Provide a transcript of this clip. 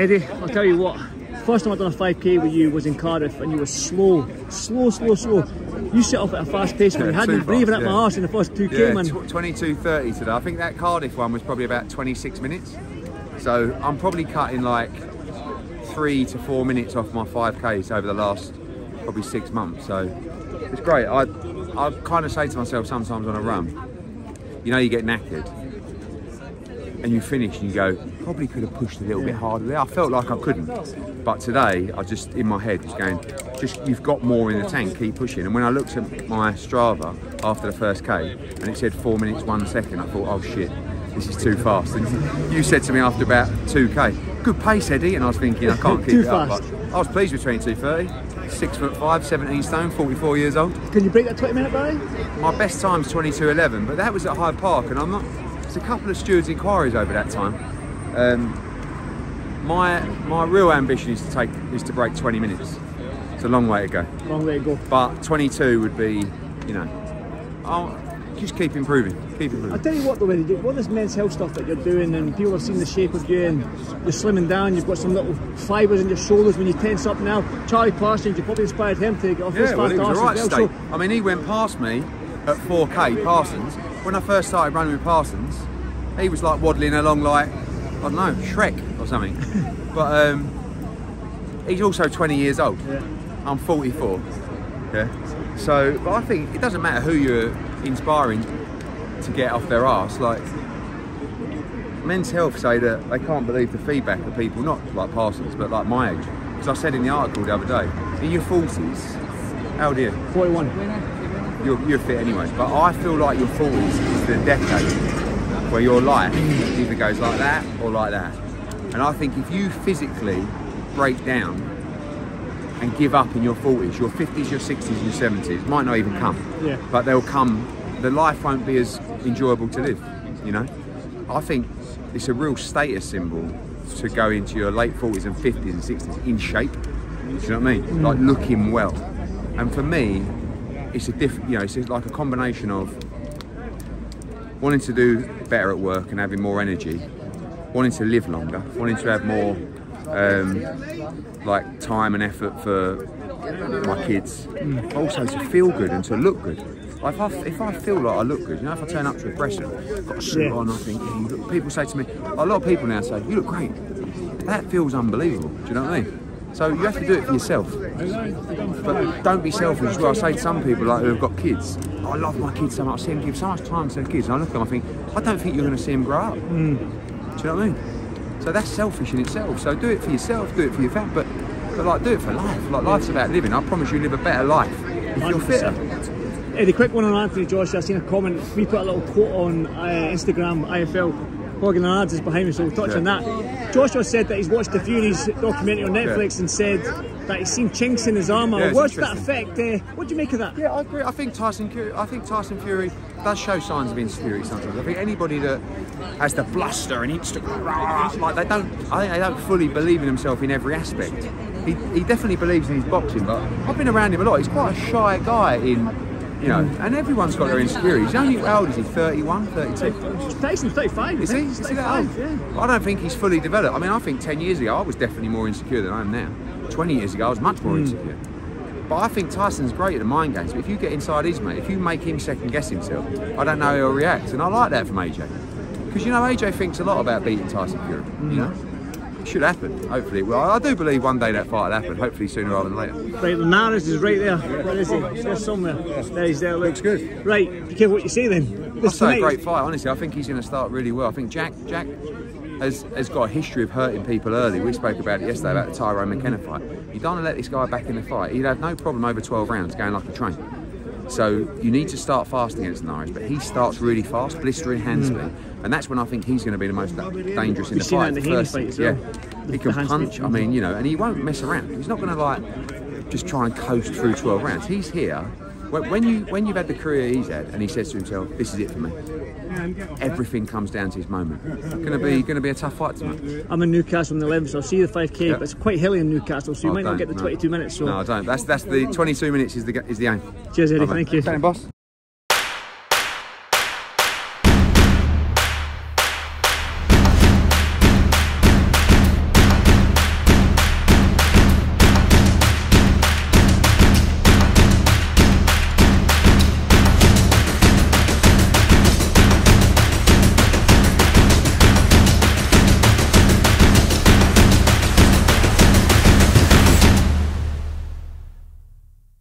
Eddie, I'll tell you what, first time I done a 5k with you was in Cardiff, and you were slow. You set off at a fast pace, but you had me breathing at my arse in the first 2k, man. 22:30 today. I think that Cardiff one was probably about 26 minutes. So I'm probably cutting like 3 to 4 minutes off my 5Ks over the last probably 6 months. So it's great. I kind of say to myself sometimes on a run, you know, you get knackered and you finish and you go, probably could have pushed a little bit harder there. I felt like I couldn't, but today I just, in my head, was going, just, you've got more in the tank, keep pushing. And when I looked at my Strava after the first K and it said 4 minutes 1 second, I thought, oh shit, this is too fast. And you said to me after about 2K, good pace, Eddie, and I was thinking I can't keep it up. But I was pleased with 22:30. 6'5", 17 stone, 44 years old. Can you break that 20-minute barrier? My best time's 22:11, but that was at Hyde Park, and I'm not. There's a couple of stewards' inquiries over that time. My real ambition is to break 20 minutes. It's a long way to go. Long way to go. But 22 would be, you know, I'll just keep improving. I'll tell you what though, Eddie, all this men's health stuff that you're doing, and people have seen the shape of you, and you're slimming down, you've got some little fibres in your shoulders when you tense up now. Charlie Parsons, you probably inspired him to get off his fast arse as well. I mean, he went past me at 4K, Parsons. When I first started running with Parsons, he was like waddling along like, I don't know, Shrek or something. But he's also 20 years old. Yeah. I'm 44. Yeah. So, but I think it doesn't matter who you're inspiring to get off their arse. Like, Men's Health say that they can't believe the feedback of people, not like Parsons, but like my age. Because I said in the article the other day, in your 40s, how old are you? 41. You're fit anyways, but I feel like your 40s is the decade where your life either goes like that or like that. And I think if you physically break down and give up in your 40s, your 50s, your 60s, your 70s might not even come. Yeah. But they'll come. The life won't be as enjoyable to live, you know? I think it's a real status symbol to go into your late 40s and 50s and 60s in shape. Do you know what I mean? Like looking well. And for me, it's a different, you know, it's like a combination of wanting to do better at work and having more energy, wanting to live longer, wanting to have more like time and effort for my kids, also to feel good and to look good. Like if I feel like I look good, you know, if I turn up to a dressing room, I've got a suit on, I think, yeah, you look, people say to me, a lot of people now say, you look great. That feels unbelievable, do you know what I mean? So you have to do it for yourself. But don't be selfish as well. I say to some people like who have got kids, I love my kids so much, I see them give so much time to their kids, and I look at them, I think, I don't think you're going to see them grow up. Do you know what I mean? So that's selfish in itself. So do it for yourself, do it for your family, but like do it for life. Like life's about living. I promise you live a better life if you're fitter. Eddie, quick one on Anthony Joshua. I've seen a comment. We put a little quote on Instagram, IFL. Morgan Lads is behind me, so we'll touch on that. Joshua said that he's watched the Fury's documentary on Netflix and said that he's seen chinks in his armour. Yeah, what's that effect? What do you make of that? Yeah, I agree. I think Tyson Fury does show signs of insecurity sometimes. I think anybody that has the bluster and Instagram, like I think they don't fully believe in himself in every aspect. He definitely believes in his boxing, but I've been around him a lot. He's quite a shy guy in, you know, and everyone's got their insecurities. How old is he? 31, 32? Tyson's 35. Is he? Is he that old? Yeah. I don't think he's fully developed. I mean, I think 10 years ago I was definitely more insecure than I am now. 20 years ago I was much more insecure. But I think Tyson's great at the mind games. But if you get inside his mate, if you make him second guess himself, I don't know how he'll react. And I like that from AJ. Because, you know, AJ thinks a lot about beating Tyson Fury, you know? It should happen, hopefully. Well, I do believe one day that fight will happen, hopefully sooner rather than later. Right, the Maris is right there. Where is he? He's there somewhere. There he's there, looks good. Right, be careful what you say then. I'd say a great fight, honestly. I think he's going to start really well. I think Jack has got a history of hurting people early. We spoke about it yesterday, about the Tyrone McKenna fight. You don't want to let this guy back in the fight. He'd have no problem over 12 rounds going like a train. So you need to start fast against Naris, but he starts really fast, blistering hand speed, and that's when I think he's going to be the most dangerous in the fight. Yeah, he can punch. I mean, you know, and he won't mess around. He's not going to like just try and coast through 12 rounds. He's here. When you've had the career he's had, and he says to himself, "This is it for me." Everything comes down to his moment. Going to be a tough fight tonight. I'm in Newcastle on the 11th, so I'll see the 5k, but it's quite hilly in Newcastle, so you might not get the 22 minutes. So no, I don't. That's the 22 minutes is the aim. Cheers, Eddie. Thank you. Thank you, boss.